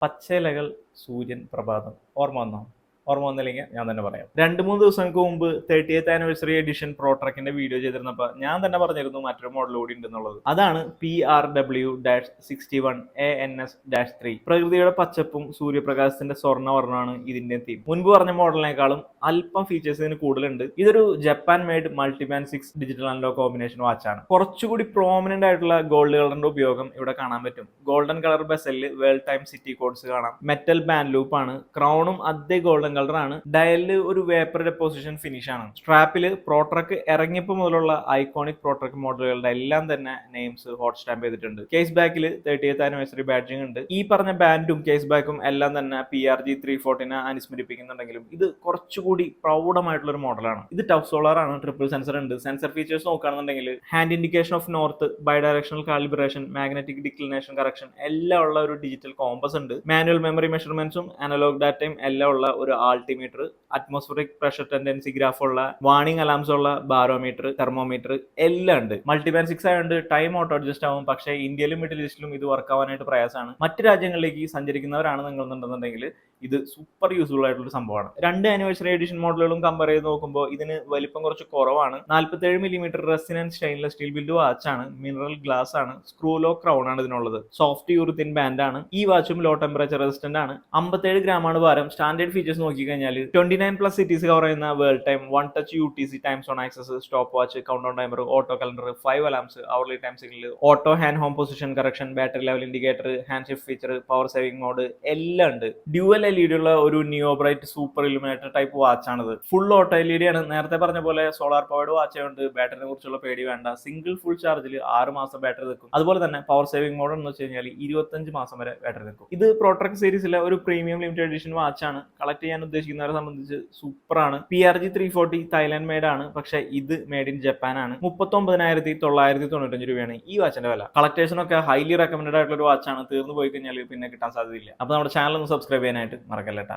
പച്ചിലകൾ സൂര്യൻ പ്രഭാതം ഓർമ്മ വന്നോ? ഓർമ്മ വന്നില്ലെങ്കിൽ ഞാൻ തന്നെ പറയാം. 2-3 ദിവസങ്ങൾക്ക് മുമ്പ് 30th ആനിവേഴ്സറി എഡിഷൻ പ്രോട്രക്കിന്റെ വീഡിയോ ചെയ്തിരുന്നപ്പോൾ ഞാൻ തന്നെ പറഞ്ഞിരുന്നു മറ്റൊരു മോഡൽ കൂടി ഉണ്ടെന്നുള്ളത്. അതാണ് PRW-61ANS-3. പ്രകൃതിയുടെ പച്ചപ്പും സൂര്യപ്രകാശത്തിന്റെ സ്വർണ്ണവർണ്ണമാണ് ഇതിന്റെ തീം. മുൻപ് പറഞ്ഞ മോഡലിനേക്കാളും അല്പം ഫീച്ചേഴ്സ് ഇതിന് കൂടുതലുണ്ട്. ഇതൊരു Japan made multiband 6 digital analogue combination വാച്ചാണ്. കുറച്ചുകൂടി പ്രോമിനന്റ് ആയിട്ടുള്ള ഗോൾഡ് കളറിന്റെ ഉപയോഗം ഇവിടെ കാണാൻ പറ്റും. ഗോൾഡൻ കളർ ബെസലിൽ വേൾഡ് ടൈം സിറ്റി കോഡ്സ് കാണാം. മെറ്റൽ ബാൻഡ് ലൂപ്പ് ആണ്. ക്രൗണും അതേ ഗോൾഡൻ കളറാണ്. ഡയലില് ഒരു വേപ്പർ ഡെപ്പോസിഷൻ ഫിനിഷ് ആണ്. സ്ട്രാപ്പില് പ്രോട്രക്ക് ഇറങ്ങിയപ്പോൾ മുതലുള്ള ഐക്കോണിക് പ്രോട്രക്ക് മോഡലുകളുടെ എല്ലാം തന്നെ നെയിംസ് ഹോട്ട് സ്റ്റാമ്പ് ചെയ്തിട്ടുണ്ട്. കേസ് ബാക്കിൽ 30th ആനിവേഴ്സറി ബാഡ്ജിങ് ഉണ്ട്. ഈ പറഞ്ഞ ബാൻഡും കേസ് ബാക്കും എല്ലാം തന്നെ PRG-340 അനുസ്മരിപ്പിക്കുന്നുണ്ടെങ്കിലും ഇത് കുറച്ചുകൂടി പ്രൗഢമായിട്ടുള്ള ഒരു മോഡലാണ്. ഇത് ടഫ് സോളാർ ആണ്. ട്രിപ്പിൾ സെൻസർ ഉണ്ട്. സെൻസർ ഫീച്ചേഴ്സ് നോക്കുകയാണെന്നുണ്ടെങ്കിൽ hand indication of north, bidirectional calibration, magnetic declination correction എല്ലാം ഉള്ള ഒരു ഡിജിറ്റൽ കോമ്പസ് ഉണ്ട്. മാനുവൽ മെമ്മറി മെഷർമെന്റ്സും അനലോഗ് ഡാറ്റയും എല്ലാം ഉള്ള ഒരു altimeter, atmospheric pressure tendency graph ഉള്ള, വാർണിംഗ് അലാംസ് ഉള്ള ബാരോമീറ്റർ, തെർമോമീറ്റർ എല്ലാം ഉണ്ട്. മൾട്ടിബാൻഡ് 6 ആയതുകൊണ്ട് ടൈം ഓട്ടോ അഡ്ജസ്റ്റ് ആവും. പക്ഷേ ഇന്ത്യയിലും മിഡിൽ ഈസ്റ്റിലും ഇത് വർക്ക് ആവാനായിട്ട് പ്രയാസമാണ്. മറ്റു രാജ്യങ്ങളിലേക്ക് സഞ്ചരിക്കുന്നവരാണ് നിങ്ങളുണ്ടെന്നുണ്ടെങ്കിൽ ഇത് സൂപ്പർ യൂസ്ഫുൾ ആയിട്ടുള്ള സംഭവമാണ്. 2 ആനിവേഴ്സറി എഡിഷൻ മോഡലുകളും കമ്പയർ ചെയ്ത് നോക്കുമ്പോൾ ഇതിന് വലിപ്പം കുറച്ച് കുറവാണ്. 47mm റെസിനൻസ് സ്റ്റെയിൻലെസ് സ്റ്റീൽ ബിൽഡ് വാച്ചാണ്. മിനറൽ ഗ്ലാസ് ആണ്. സ്ക്രൂ ലോക്ക് ക്രൗൺ ആണ് ഇതിനുള്ളത്. സോഫ്റ്റ് യൂറിത്തിൻ ബാൻഡ് ആണ്. ഈ വാച്ചും ലോ ടെമ്പറേച്ചർ റെസിസ്റ്റന്റ് ആണ്. 57 ഗ്രാമാണ് ഭാരം. സ്റ്റാൻഡേർഡ് ഫീച്ചേഴ്സ് നോക്കിക്കഴിഞ്ഞാൽ 29+ സിറ്റീസ് കവർ ചെയ്യുന്ന world time, 1 touch UTC time zone access, stopwatch, countdown timer, auto calendar, 5 alarms, hourly time signal, auto hand home position correction, battery level indicator, hand shift feature, power saving mode എല്ലാം ഉണ്ട്. Dual LED ഉള്ള ഒരു neo bright super illuminator type വാച്ചാണിത്. Full auto LED ആണ്. നേരത്തെ പറഞ്ഞ പോലെ solar powered watch ആയതുകൊണ്ട് ബാറ്ററിനെ കുറിച്ചുള്ള പേടി വേണ്ട. സിംഗിൾ ഫുൾ ചാർജിൽ 6 മാസം ബാറ്ററി നിൽക്കും. അതുപോലെ തന്നെ പവർ സേവിംഗ് മോഡ് എന്ന് വെച്ച് കഴിഞ്ഞാൽ 25 മാസം വരെ ബാറ്ററി നിൽക്കും. ഇത് പ്രോട്രക്ക് സീരീസിലെ ഒരു പ്രീമിയം ലിമിറ്റഡ് എഡിഷൻ വാച്ചാണ്. കളക്ട് ചെയ്യാൻ ഉദ്ദേശിക്കുന്നവരെ സംബന്ധിച്ച് സൂപ്പറാണ്. PRG-340 തായ്ലാൻഡ് മെയ്ഡ് ആണ്. പക്ഷേ ഇത് മെയ്ഡ് ഇൻ ജപ്പാൻ ആണ്. 39,995 രൂപയാണ് ഈ വാച്ചിന്റെ വില. കളക്ടേഴ്സിനൊക്കെ ഹൈലി റെക്കമെൻഡഡ് ആയിട്ടുള്ള ഒരു വാച്ചാണ്. തീർന്നു പോയി കഴിഞ്ഞാൽ പിന്നെ കിട്ടാൻ സാധ്യതയില്ല. അപ്പോൾ നമ്മുടെ ചാനൽ ഒന്ന് സബ്സ്ക്രൈബ് ചെയ്യാനായിട്ട് മറക്കല്ലേട്ടാ.